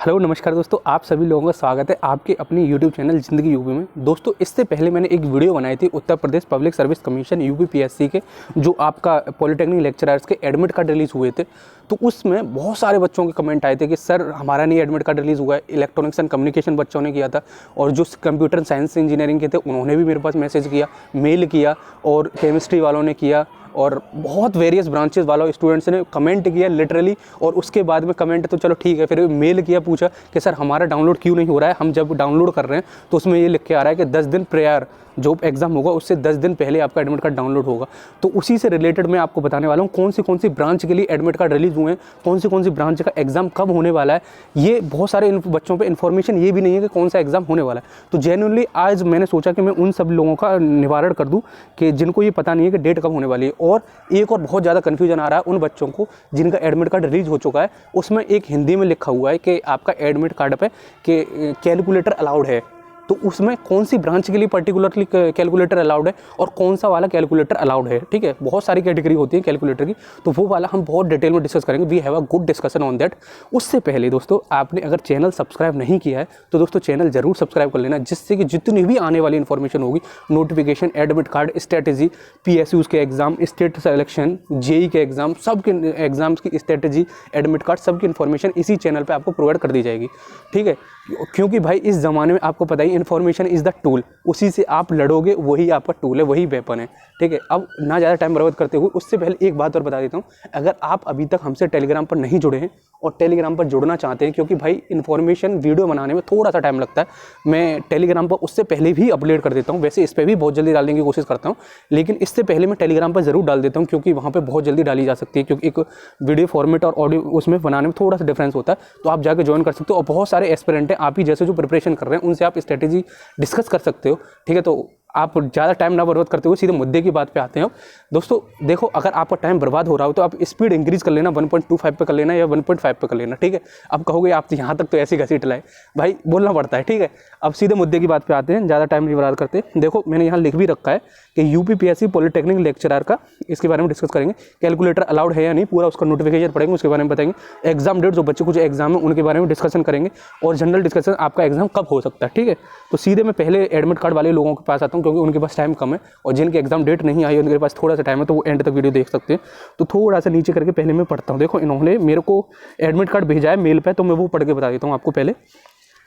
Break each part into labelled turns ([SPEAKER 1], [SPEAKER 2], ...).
[SPEAKER 1] Hello नमस्कार दोस्तों, आप सभी लोगों का स्वागत है आपके अपनी यूट्यूब चैनल ज़िंदगी यूपी में। दोस्तों, इससे पहले मैंने एक वीडियो बनाई थी Uttar Pradesh public service commission UPPSC के, जो आपका पॉलिटेक्निक लेक्चरर्स के एडमिट कार्ड रिलीज़ हुए थे। तो उसमें बहुत सारे बच्चों के कमेंट आए थे कि सर हमारा नहीं एडमिट कार्ड रिलीज़ हुआ है। इलेक्ट्रॉनिक्स एंड कम्युनिकेशन बच्चों ने किया था, और जो कंप्यूटर साइंस इंजीनियरिंग के थे उन्होंने भी मेरे पास मैसेज किया, मेल किया, और केमिस्ट्री वालों ने किया, और बहुत वेरियस ब्रांचेस वालों स्टूडेंट्स ने कमेंट किया लिटरली। और उसके बाद में कमेंट तो चलो ठीक है, फिर मेल किया, पूछा कि सर हमारा डाउनलोड क्यों नहीं हो रहा है। हम जब डाउनलोड कर रहे हैं तो उसमें ये लिख के आ रहा है कि 10 दिन प्रायर जो एग्ज़ाम होगा उससे 10 दिन पहले आपका एडमिट कार्ड डाउनलोड होगा। तो उसी से रिलेटेड मैं आपको बताने वाला हूँ कौन सी ब्रांच के लिए एडमिट कार्ड रिलीज़ हुए हैं, कौन सी ब्रांच का एग्ज़ाम कब होने वाला है। ये बहुत सारे बच्चों पे इन्फॉर्मेशन ये भी नहीं है कि कौन सा एग्ज़ाम होने वाला है। तो जेन्युइनली आज मैंने सोचा कि मैं उन सब लोगों का निवारण कर दूँ कि जिनको ये पता नहीं है कि डेट कब होने वाली है। और एक और बहुत ज़्यादा कन्फ्यूजन आ रहा है उन बच्चों को जिनका एडमिट कार्ड रिलीज़ हो चुका है। उसमें एक हिंदी में लिखा हुआ है कि आपका एडमिट कार्ड पे कि कैलकुलेटर अलाउड है। तो उसमें कौन सी ब्रांच के लिए पर्टिकुलरली कैलकुलेटर अलाउड है और कौन सा वाला कैलकुलेटर अलाउड है, ठीक है। बहुत सारी कैटेगरी होती है कैलकुलेटर की, तो वो वाला हम बहुत डिटेल में डिस्कस करेंगे। We have a good discussion on that. उससे पहले दोस्तों, आपने अगर चैनल सब्सक्राइब नहीं किया है तो दोस्तों चैनल जरूर सब्सक्राइब कर लेना, जिससे कि जितनी भी आने वाली इन्फॉर्मेशन होगी, notification, admit card, strategy, PSUs के एग्जाम, स्टेट सिलेक्शन, JEE के एग्जाम, सब के एग्जाम्स की स्ट्रेटेजी, एडमिट कार्ड, सबकी इन्फॉर्मेशन इसी चैनल पर आपको प्रोवाइड कर दी जाएगी, ठीक है। क्योंकि भाई इस ज़माने में आपको पता ही, इन्फॉर्मेशन इज़ द टूल। उसी से आप लड़ोगे, वही आपका टूल है, वही वेपन है, ठीक है। अब ना ज़्यादा टाइम बर्बाद करते हुए, उससे पहले एक बात और बता देता हूँ। अगर आप अभी तक हमसे टेलीग्राम पर नहीं जुड़े हैं और टेलीग्राम पर जुड़ना चाहते हैं, क्योंकि भाई इन्फॉर्मेशन वीडियो बनाने में थोड़ा सा टाइम लगता है, मैं टेलीग्राम पर उससे पहले भी अपलोड कर देता हूँ। वैसे इस पर भी बहुत जल्दी डालने की कोशिश करता हूँ, लेकिन इससे पहले मैं टेलीग्राम पर ज़रूर डाल देता हूँ, क्योंकि वहाँ पर बहुत जल्दी डाली जा सकती है। क्योंकि एक वीडियो फॉर्मेट और ऑडियो उसमें बनाने में थोड़ा सा डिफरेंस होता है। तो आप जाकर ज्वाइन कर सकते हो, और बहुत सारे एस्पिरेंट हैं आप ही जैसे जो प्रिपरेशन कर रहे हैं, उनसे आप स्ट्रेटेजी डिस्कस कर सकते हो, ठीक है। तो आप ज़्यादा टाइम ना बर्बाद करते हुए सीधे मुद्दे की बात पे आते हैं। दोस्तों देखो, अगर आपका टाइम बर्बाद हो रहा हो तो आप स्पीड इंक्रीज़ कर लेना, 1.25 पे कर लेना या 1.5 पे कर लेना, ठीक है। अब कहोगे आप यहाँ तक तो ऐसी घसीट लाए, भाई बोलना पड़ता है, ठीक है। अब सीधे मुद्दे की बात पे आते हैं, ज़्यादा टाइम नहीं बर्बाद करते। देखो, मैंने यहाँ लिख भी रखा है कि यूपीपीएससी पॉलिटेक्निक लेक्चरर का, इसके बारे में डिस्कस करेंगे। कैलकुलेटर अलाउड है या नहीं, पूरा उसका नोटिफिकेशन पढ़ेंगे, उसके बारे में बताएंगे। एग्जाम डेट, जो बच्चे कुछ एग्जाम है उनके बारे में डिस्कशन करेंगे, और जनरल डिस्कशन आपका एग्जाम कब हो सकता है, ठीक है। तो सीधे मैं पहले एडमिट कार्ड वाले लोगों के पास आता हूँ, क्योंकि उनके पास टाइम कम है, और जिनके एग्जाम डेट नहीं आई उनके पास थोड़ा सा टाइम है, तो वो एंड तक वीडियो देख सकते हैं। तो थोड़ा सा नीचे करके पहले मैं पढ़ता हूँ। देखो, इन्होंने मेरे को एडमिट कार्ड भेजा है मेल पे, तो मैं वो पढ़ के बता देता हूँ आपको। पहले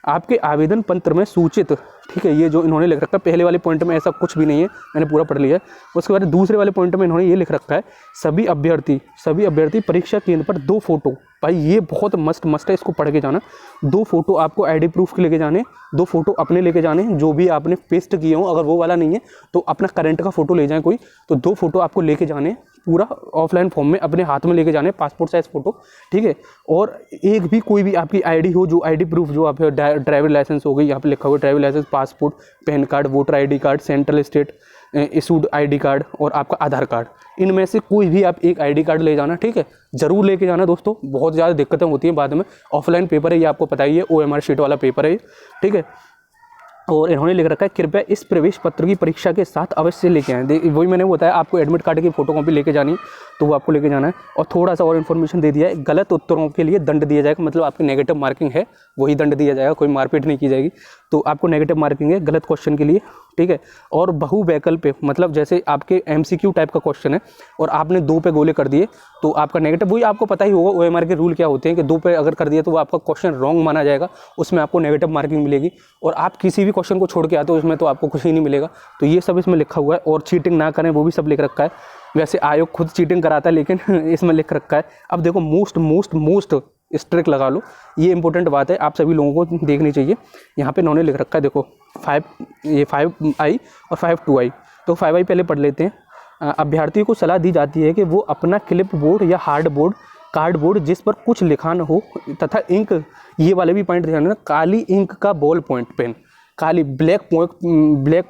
[SPEAKER 1] आपके आवेदन पत्र में सूचित, ठीक है, ये जो इन्होंने लिख रखा है, पहले वाले पॉइंट में ऐसा कुछ भी नहीं है, मैंने पूरा पढ़ लिया है। उसके बाद दूसरे वाले पॉइंट में इन्होंने ये लिख रखा है, सभी अभ्यर्थी परीक्षा केंद्र पर 2 फोटो, भाई ये बहुत मस्ट है, इसको पढ़ के जाना। 2 फोटो आपको ID प्रूफ के लेके जाने, 2 फोटो अपने लेके जाने, जो भी आपने पेस्ट किए हो। अगर वो वाला नहीं है तो अपना करंट का फोटो ले जाएं कोई, तो 2 फोटो आपको लेके जाने, पूरा ऑफलाइन फॉर्म में अपने हाथ में लेके जाने, पासपोर्ट साइज फोटो, ठीक है। और एक भी कोई भी आपकी ID हो, जो ID प्रूफ, जो आप ड्राइवर लाइसेंस हो गई, यहाँ पे लिखा हुआ driver license, passport, PAN card, voter ID card, central state issued ID card, और आपका आधार कार्ड, इनमें से कोई भी आप एक ID कार्ड ले जाना, ठीक है, जरूर लेके जाना दोस्तों। बहुत ज़्यादा दिक्कतें होती हैं बाद में। ऑफलाइन पेपर है ये, आपको पता ही है, OMR शीट वाला पेपर है ये, ठीक है। और इन्होंने लिख रखा है, कृपया इस प्रवेश पत्र की परीक्षा के साथ अवश्य लेके आएँ। वही मैंने बताया, आपको एडमिट कार्ड की फोटोकॉपी लेके जानी, तो वो आपको लेके जाना है। और थोड़ा सा और इन्फॉर्मेशन दे दिया है, गलत उत्तरों के लिए दंड दिया जाएगा, मतलब आपकी नेगेटिव मार्किंग है वही दंड दिया जाएगा, कोई मारपीट नहीं की जाएगी। तो आपको नेगेटिव मार्किंग है गलत क्वेश्चन के लिए, ठीक है। और बहुवैकल्पिक, मतलब जैसे आपके MCQ टाइप का क्वेश्चन है और आपने 2 पे गोले कर दिए, तो आपका नेगेटिव, वही आपको पता ही होगा OMR के रूल क्या होते हैं कि 2 पे अगर कर दिया तो वो आपका क्वेश्चन रॉन्ग माना जाएगा, उसमें आपको नेगेटिव मार्किंग मिलेगी। और आप किसी भी क्वेश्चन को छोड़ के आते हो उसमें, तो आपको कुछ ही नहीं मिलेगा। तो ये सब इसमें लिखा हुआ है। और चीटिंग ना करें, वो भी सब लिख रखा है। वैसे आयोग खुद चीटिंग कराता है, लेकिन इसमें लिख रखा है। अब देखो, मोस्ट स्ट्रिक्ट लगा लो, ये इंपॉर्टेंट बात है, आप सभी लोगों को देखनी चाहिए। यहाँ पे इन्होंने लिख रखा है, देखो 5I और 5II। तो 5I पहले पढ़ लेते हैं। अभ्यर्थियों को सलाह दी जाती है कि वो अपना क्लिप बोर्ड या हार्ड बोर्ड, कार्डबोर्ड जिस पर कुछ लिखा न हो, तथा इंक, ये वाले भी पॉइंट ध्यान रखना, काली इंक का बॉल पॉइंट पेन, काली ब्लैक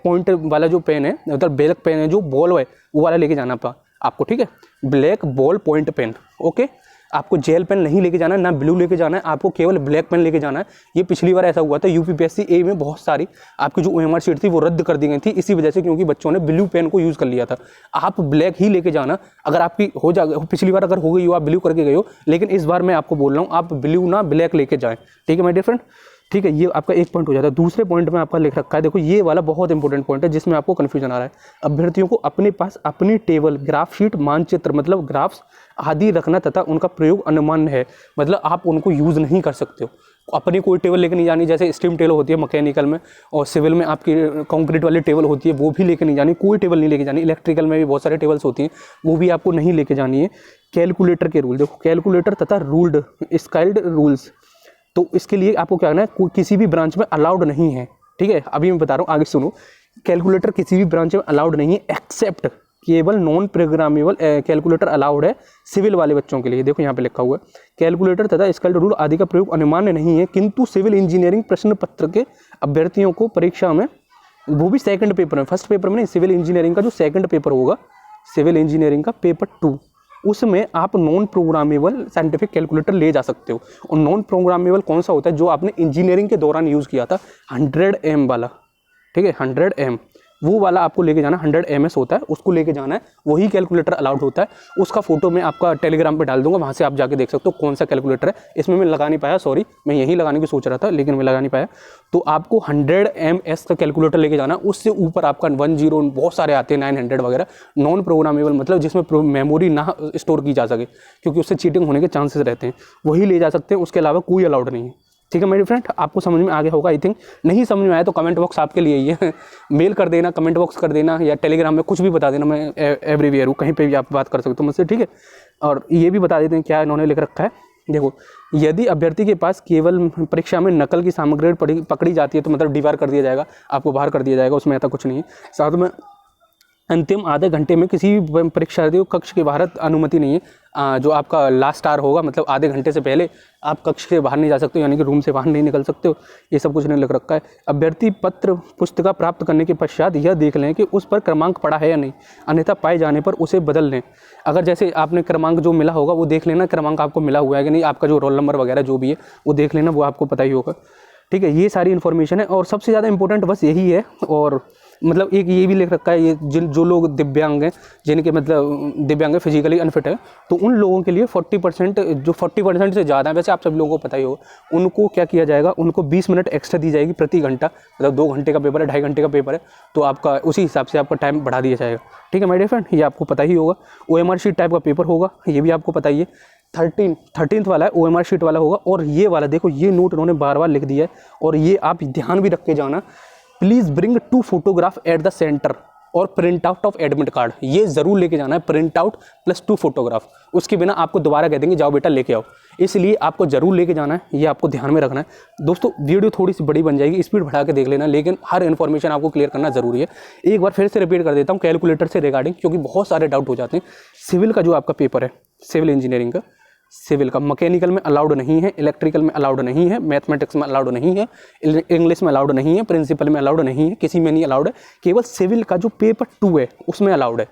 [SPEAKER 1] पॉइंट वाला जो पेन है, मतलब ब्लैक पेन है जो बॉल है, वो वाला लेके जाना आपको, ठीक है, black ball point pen, okay. आपको जेल पेन नहीं लेके जाना है, ना ब्लू लेके जाना है, आपको केवल ब्लैक पेन लेके जाना है। ये पिछली बार ऐसा हुआ था यूपीपीएससी ए में बहुत सारी आपकी जो ओएमआर शीट थी वो रद्द कर दी गई थी इसी वजह से, क्योंकि बच्चों ने ब्लू पेन को यूज़ कर लिया था। आप ब्लैक ही लेके जाना, अगर आपकी हो जाए, पिछली बार अगर हो गई हो आप ब्लू करके गए हो, लेकिन इस बार मैं आपको बोल रहा हूँ आप ब्लू ना ब्लैक लेके जाएँ, ठीक है माय डियर फ्रेंड। ठीक है, ये आपका एक पॉइंट हो जाता है। दूसरे पॉइंट में आपका लिख रखा है, देखो ये वाला बहुत इंपॉर्टेंट पॉइंट है जिसमें आपको कंफ्यूजन आ रहा है। अभ्यर्थियों को अपने पास अपनी टेबल, ग्राफ शीट, मानचित्र मतलब ग्राफ्स आदि रखना तथा उनका प्रयोग अनुमान है, मतलब आप उनको यूज़ नहीं कर सकते हो। अपनी कोई टेबल लेके नहीं जानी, जैसे स्टीम टेबल होती है मैकेनिकल में और सिविल में आपकी कंक्रीट वाली टेबल होती है, वो भी लेके नहीं जानी, कोई टेबल नहीं लेके जानी। इलेक्ट्रिकल में भी बहुत सारी टेबल्स होती हैं, वो भी आपको नहीं लेके जानी है। कैलकुलेटर के रूल देखो, कैलकुलेटर तथा रूल्ड स्केल्ड रूल्स, तो इसके लिए आपको क्या करना है, किसी भी ब्रांच में अलाउड नहीं है, ठीक है। अभी मैं बता रहा हूँ, आगे सुनो। कैलकुलेटर किसी भी ब्रांच में अलाउड नहीं है एक्सेप्ट केवल नॉन प्रोग्रामेबल कैलकुलेटर अलाउड है सिविल वाले बच्चों के लिए। देखो यहाँ पे लिखा हुआ है कैलकुलेटर तथा स्केल्ड रूल आदि का प्रयोग अनिवार्य नहीं है, किंतु सिविल इंजीनियरिंग प्रश्न पत्र के अभ्यर्थियों को परीक्षा में, वो भी सेकंड पेपर में, फर्स्ट पेपर में नहीं, सिविल इंजीनियरिंग का जो सेकंड पेपर होगा, सिविल इंजीनियरिंग का पेपर 2, उसमें आप नॉन प्रोग्रामेबल साइंटिफिक कैलकुलेटर ले जा सकते हो। और नॉन प्रोग्रामेबल कौन सा होता है, जो आपने इंजीनियरिंग के दौरान यूज़ किया था, 100 M वाला, ठीक है, 100 M वो वाला आपको लेके जाना, 100 MS होता है, उसको लेके जाना है, वही कैलकुलेटर अलाउड होता है। उसका फोटो मैं आपका टेलीग्राम पे डाल दूंगा, वहाँ से आप जाके देख सकते हो कौन सा कैलकुलेटर है। इसमें मैं लगा नहीं पाया, सॉरी, मैं यही लगाने की सोच रहा था लेकिन मैं लगा नहीं पाया। तो आपको 100 MS का कैलकुलेटर लेके जाना, उससे ऊपर आपका 10 बहुत सारे आते हैं, 900 वगैरह, नॉन प्रोग्रामेबल मतलब जिसमें मेमोरी ना स्टोर की जा सके, क्योंकि उससे चीटिंग होने के चांसेस रहते हैं, वही ले जा सकते हैं, उसके अलावा कोई अलाउड नहीं है। ठीक है मेरे फ्रेंड, आपको समझ में आ गया होगा आई थिंक। नहीं समझ में आया तो कमेंट बॉक्स आपके लिए ही है, मेल कर देना, कमेंट बॉक्स कर देना, या टेलीग्राम में कुछ भी बता देना, मैं एवरीवेयर हूँ, कहीं पे भी आप बात कर सकते हो मुझसे, ठीक है। और ये भी बता देते हैं क्या इन्होंने लिख रखा है, देखो, यदि अभ्यर्थी के पास केवल परीक्षा में नकल की सामग्री पकड़ी जाती है तो मतलब डिबार कर दिया जाएगा, आपको बाहर कर दिया जाएगा, उसमें ऐसा कुछ नहीं है। साथ में अंतिम आधे घंटे में किसी भी परीक्षार्थी को कक्ष के बाहर अनुमति नहीं है। जो आपका लास्ट आवर होगा, मतलब आधे घंटे से पहले आप कक्ष के बाहर नहीं जा सकते हो, यानी कि रूम से बाहर नहीं निकल सकते हो, ये सब कुछ नहीं लिख रखा है। अभ्यर्थी पत्र पुस्तिका प्राप्त करने के पश्चात यह देख लें कि उस पर क्रमांक पड़ा है या नहीं, अन्यथा पाए जाने पर उसे बदल लें। अगर जैसे आपने क्रमांक जो मिला होगा वो देख लेना, क्रमांक आपको मिला हुआ है कि नहीं, आपका जो रोल नंबर वगैरह जो भी है वो देख लेना, वो आपको पता ही होगा, ठीक है। ये सारी इन्फॉर्मेशन है और सबसे ज़्यादा इंपॉर्टेंट बस यही है। और मतलब एक ये भी लिख रखा है, ये जो लोग दिव्यांग हैं, जिनके मतलब दिव्यांग फिजिकली अनफिट है, तो उन लोगों के लिए 40%, जो 40% से ज़्यादा है, वैसे आप सभी लोगों को पता ही होगा, उनको क्या किया जाएगा, उनको 20 मिनट एक्स्ट्रा दी जाएगी प्रति घंटा, मतलब 2 घंटे का पेपर है, 2.5 घंटे का पेपर है, तो आपका उसी हिसाब से आपका टाइम बढ़ा दिया जाएगा, ठीक है माय डियर फ्रेंड। ये आपको पता ही होगा। OMR शीट टाइप का पेपर होगा, ये भी आपको पता ही है। 13th वाला है, OMR शीट वाला होगा। और ये वाला देखो, ये नोट उन्होंने बार लिख दिया है, और ये आप ध्यान भी रख के जाना, please bring 2 photograph at the centre और print out of admit card, ये ज़रूर लेके जाना है, प्रिंट आउट प्लस 2 फोटोग्राफ, उसके बिना आपको दोबारा कह देंगे जाओ बेटा लेके आओ, इसलिए आपको ज़रूर लेके जाना है, ये आपको ध्यान में रखना है। दोस्तों वीडियो थोड़ी सी बड़ी बन जाएगी, स्पीड बढ़ा के देख लेना, लेकिन हर इन्फॉर्मेशन आपको क्लियर करना जरूरी है। एक बार फिर से रिपीट कर देता हूँ कैलकुलेटर से रिगार्डिंग, क्योंकि बहुत सारे डाउट हो जाते हैं। सिविल का जो आपका पेपर है, सिविल इंजीनियरिंग का, सिविल का मैकेनिकल में अलाउड नहीं है, इलेक्ट्रिकल में अलाउड नहीं है, मैथमेटिक्स में अलाउड नहीं है, इंग्लिश में अलाउड नहीं है, प्रिंसिपल में अलाउड नहीं है, किसी में नहीं अलाउड है। केवल सिविल का जो पेपर 2 है उसमें अलाउड है,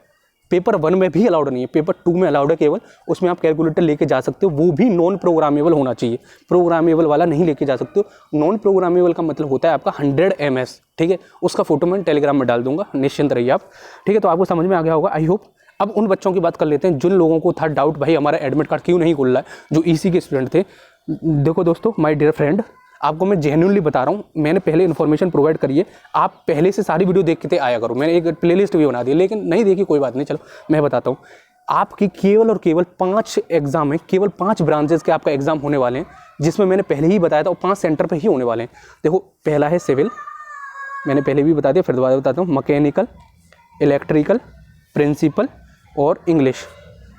[SPEAKER 1] पेपर 1 में भी अलाउड नहीं है, पेपर 2 में अलाउड है केवल, उसमें आप कैलकुलेटर लेके जा सकते हो, वो भी नॉन प्रोग्रामेबल होना चाहिए, प्रोग्रामेबल वाला नहीं लेके जा सकते हो। नॉन प्रोग्रामेबल का मतलब होता है आपका 100 MS, ठीक है। उसका फोटो मैं टेलीग्राम में डाल दूंगा, निश्चिंत रहिए आप, ठीक है। तो आपको समझ में आ गया होगा आई होप। अब उन बच्चों की बात कर लेते हैं जिन लोगों को था डाउट, भाई हमारा एडमिट कार्ड क्यों नहीं खुल रहा है, जो EC के स्टूडेंट थे। देखो दोस्तों, माय डियर फ्रेंड, आपको मैं जेन्युइनली बता रहा हूँ, मैंने पहले इन्फॉर्मेशन प्रोवाइड करी है, आप पहले से सारी वीडियो देखते आया करो, मैंने एक प्लेलिस्ट भी बना दी, लेकिन नहीं देखी कोई बात नहीं, चलो मैं बताता हूँ। आपकी केवल और केवल 5 एग्जाम है, केवल 5 ब्रांचेस के आपका एग्जाम होने वाले हैं, जिसमें मैंने पहले ही बताया था, और 5 सेंटर पर ही होने वाले हैं। देखो, पहला है सिविल, मैंने पहले भी बता दिया, फिर दोबारा बताता हूँ, मैकेनिकल, इलेक्ट्रिकल, प्रिंसिपल और इंग्लिश,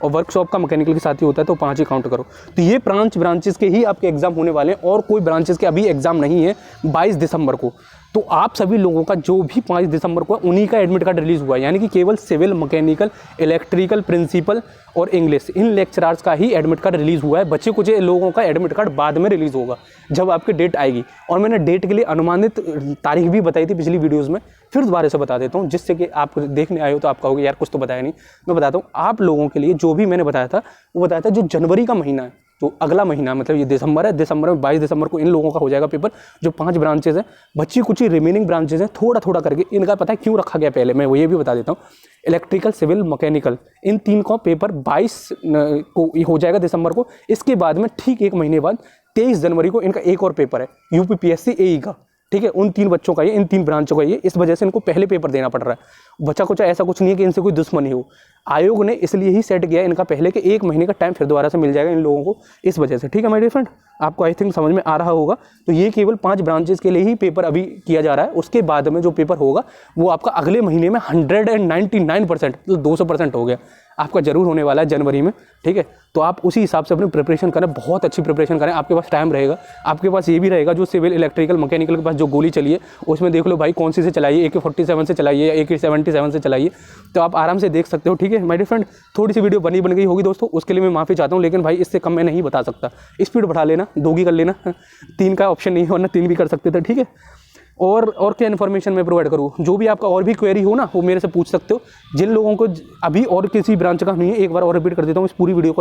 [SPEAKER 1] और वर्कशॉप का मैकेनिकल के साथ ही होता है, तो 5 ही काउंट करो। तो ये ब्रांचेस के ही आपके एग्जाम होने वाले हैं, और कोई ब्रांचेस के अभी एग्जाम नहीं है 22 दिसंबर को। तो आप सभी लोगों का जो भी 5 दिसंबर को है उन्हीं का एडमिट कार्ड रिलीज़ हुआ है, यानी कि केवल सिविल, मैकेनिकल, इलेक्ट्रिकल, प्रिंसिपल और इंग्लिश, इन लेक्चरार्स का ही एडमिट कार्ड रिलीज़ हुआ है। बच्चे कुछ लोगों का एडमिट कार्ड बाद में रिलीज़ होगा जब आपकी डेट आएगी। और मैंने डेट के लिए अनुमानित तारीख भी बताई थी पिछली वीडियोज़ में, फिर दोबारा से बता देता हूँ, जिससे कि आप देखने आए हो तो आप कहोगे यार कुछ तो बताया नहीं। मैं बताता हूँ आप लोगों के लिए, जो भी मैंने बताया था वो बताया था जो जनवरी का महीना है, तो अगला महीना मतलब ये दिसंबर है, दिसंबर में 22 दिसंबर को इन लोगों का हो जाएगा पेपर। जो 5 ब्रांचेज हैं, बच्ची कुछ ही रिमेनिंग ब्रांचेज हैं, थोड़ा थोड़ा करके इनका पता है क्यों रखा गया पहले, मैं वो ये भी बता देता हूँ। इलेक्ट्रिकल, सिविल, मैकेनिकल, इन 3 का पेपर 22 को हो जाएगा दिसंबर को। इसके बाद में ठीक 1 महीने बाद 23 जनवरी को इनका एक और पेपर है यूपीपीएससी एई का, ठीक है। उन 3 बच्चों का ये, इन 3 ब्रांचों का ये, इस वजह से इनको पहले पेपर देना पड़ रहा है। बच्चा कुछ ऐसा कुछ नहीं है कि इनसे कोई दुश्मनी हो, आयोग ने इसलिए ही सेट किया इनका पहले कि 1 महीने का टाइम फिर दोबारा से मिल जाएगा इन लोगों को, इस वजह से, ठीक है माय डियर फ्रेंड। आपको आई थिंक समझ में आ रहा होगा। तो ये केवल 5 ब्रांचेस के लिए ही पेपर अभी किया जा रहा है। उसके बाद में जो पेपर होगा वो आपका अगले महीने में 199%, तो 200% हो गया आपका जरूर होने वाला है जनवरी में, ठीक है। तो आप उसी हिसाब से अपनी प्रिपरेशन करें, बहुत अच्छी प्रिपरेशन करें। आपके पास टाइम रहेगा, आपके पास ये भी रहेगा जो सिविल, इलेक्ट्रिकल, मैकेनिकल के पास जो गोली चली है उसमें देख लो भाई कौन सी से चलाइए, AK-47 से चलाइए या AK-77 से चलाइए, तो आप आराम से देख सकते हो, ठीक है माय डियर फ्रेंड। थोड़ी सी वीडियो बन गई होगी दोस्तों, उसके लिए मैं माफ़ी चाहता हूँ, लेकिन भाई इससे कम मैं नहीं बता सकता। स्पीड बढ़ा लेना, 2 की कर लेना, 3 का ऑप्शन नहीं है, वरना 3 भी कर सकते थे, ठीक है। और क्या इन्फॉर्मेशन मैं प्रोवाइड करूँ, जो भी आपका और भी क्वेरी हो ना वो मेरे से पूछ सकते हो। जिन लोगों को अभी और किसी ब्रांच का नहीं है, एक बार और रिपीट कर देता हूँ इस पूरी वीडियो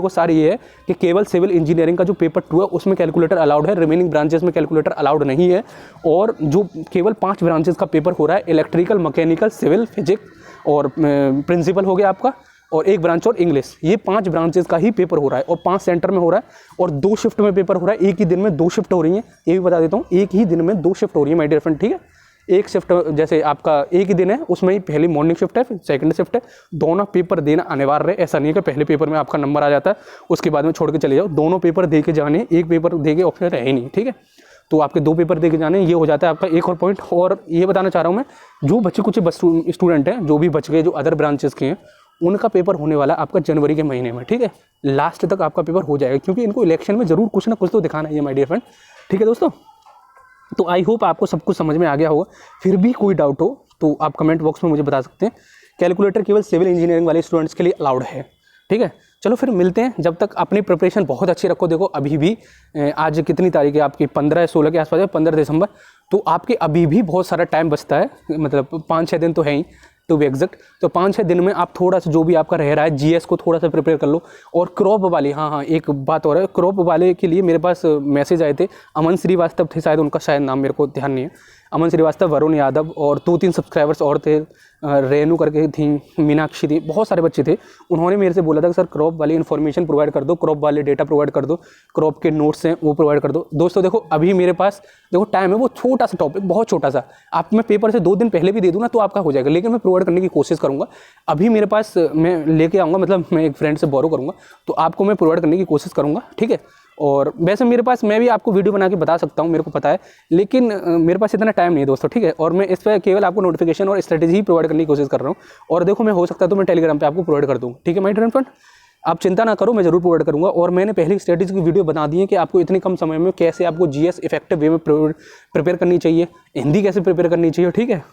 [SPEAKER 1] को सार ये है कि केवल सिविल इंजीनियरिंग का जो पेपर 2 है उसमें कैलकुलेटर अलाउड है, रिमेनिंग ब्रांचेस में कैलकुलेटर अलाउड नहीं है। और जो केवल 5 ब्रांचेस का पेपर हो रहा है, इलेक्ट्रिकल, मैकेनिकल, सिविल, फिजिक्स और प्रिंसिपल हो गया आपका, और 1 ब्रांच और इंग्लिश, ये 5 ब्रांचेस का ही पेपर हो रहा है और 5 सेंटर में हो रहा है और 2 शिफ्ट में पेपर हो रहा है। एक ही दिन में 2 शिफ्ट हो रही हैं, ये भी बता देता हूँ, एक ही दिन में 2 शिफ्ट हो रही है माय डियर फ्रेंड, ठीक है। एक शिफ्ट जैसे आपका एक ही दिन है, उसमें ही पहली मॉर्निंग शिफ्ट है, फिर सेकंड शिफ्ट है। दोनों पेपर देना अनिवार्य है, ऐसा नहीं है कि पहले पेपर में आपका नंबर आ जाता है उसके बाद में छोड़ के चले जाओ। दोनों पेपर दे के जाने, एक पेपर दे के ऑप्शन है ही नहीं, ठीक है। तो आपके 2 पेपर दे के जाने, ये हो जाता है आपका एक और पॉइंट। और ये बताना चाह रहा हूँ मैं, जो बच्चे कुछ स्टूडेंट हैं जो भी बच गए, जो अदर ब्रांचेस के हैं, उनका पेपर होने वाला है आपका जनवरी के महीने में, ठीक है। लास्ट तक आपका पेपर हो जाएगा, क्योंकि इनको इलेक्शन में जरूर कुछ ना कुछ तो दिखाना है माय डियर फ्रेंड, ठीक है दोस्तों। तो आई होप आपको सब कुछ समझ में आ गया होगा। फिर भी कोई डाउट हो तो आप कमेंट बॉक्स में मुझे बता सकते हैं। कैलकुलेटर केवल सिविल इंजीनियरिंग वाले स्टूडेंट्स के लिए अलाउड है, ठीक है। चलो फिर मिलते हैं, जब तक अपनी प्रिपरेशन बहुत अच्छी रखो। देखो अभी भी आज कितनी तारीख है आपकी, 15 या 16 के आसपास है, 15 दिसंबर, तो आपके अभी भी बहुत सारा टाइम बचता है, मतलब 5-6 दिन तो है ही टू बी एग्जैक्ट। तो 5-6 दिन में आप थोड़ा सा जो भी आपका रह रहा है जीएस को थोड़ा सा प्रिपेयर कर लो। और क्रॉप वाले, हाँ एक बात और है, क्रॉप वाले के लिए मेरे पास मैसेज आए थे, अमन श्रीवास्तव थे शायद, उनका शायद नाम मेरे को ध्यान नहीं है, अमन श्रीवास्तव, वरुण यादव और 2-3 सब्सक्राइबर्स और थे, रेनू करके थी, मीनाक्षी थी, बहुत सारे बच्चे थे। उन्होंने मेरे से बोला था कि सर क्रॉप वाली इन्फॉर्मेशन प्रोवाइड कर दो, क्रॉप वाले डेटा प्रोवाइड कर दो, क्रॉप के नोट्स हैं वो प्रोवाइड कर दो। दोस्तों देखो अभी मेरे पास देखो टाइम है, वो छोटा सा टॉपिक, बहुत छोटा सा, आप मैं पेपर से 2 दिन पहले भी दे दूँ ना तो आपका हो जाएगा, लेकिन मैं प्रोवाइड करने की कोशिश करूँगा। अभी मेरे पास मैं लेके आऊँगा, मतलब मैं एक फ्रेंड से बोरो करूँगा, तो आपको मैं प्रोवाइड करने की कोशिश करूँगा, ठीक है। और वैसे मेरे पास, मैं भी आपको वीडियो बना के बता सकता हूँ, मेरे को पता है, लेकिन मेरे पास इतना टाइम नहीं है दोस्तों, ठीक है। और मैं इस पर केवल आपको नोटिफिकेशन और स्ट्रेटेजी ही प्रोवाइड करने की कोशिश कर रहा हूँ। और देखो मैं हो सकता है तो मैं टेलीग्राम पे आपको प्रोवाइड कर दूँ, ठीक है माय डियर फ्रेंड। आप चिंता ना करो, मैं जरूर प्रोवाइड करूँगा। और मैंने पहले स्ट्रेटेजी की वीडियो बना दी है कि आपको इतने कम समय में कैसे आपको जीएस इफेक्टिव वे में प्रिपेयर करनी चाहिए, हिंदी कैसे प्रिपेयर करनी चाहिए, ठीक है।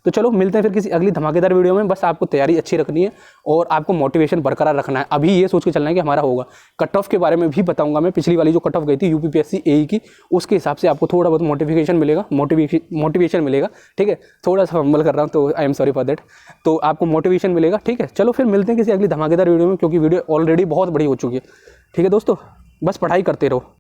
[SPEAKER 1] तो चलो मिलते हैं फिर किसी अगली धमाकेदार वीडियो में। बस आपको तैयारी अच्छी रखनी है और आपको मोटिवेशन बरकरार रखना है। अभी ये सोच के चलना है कि हमारा होगा। कट ऑफ के बारे में भी बताऊंगा मैं, पिछली वाली जो कट ऑफ गई थी यूपीपीएससी एई की, उसके हिसाब से आपको थोड़ा बहुत मोटिवेशन मिलेगा, ठीक है। थोड़ा सा फंबल कर रहा हूँ तो I am sorry for that. तो आपको मोटिवेशन मिलेगा, ठीक है। चलो फिर मिलते हैं किसी अगली धमाकेदार वीडियो में, क्योंकि वीडियो ऑलरेडी बहुत बड़ी हो चुकी है, ठीक है दोस्तों। बस पढ़ाई करते रहो।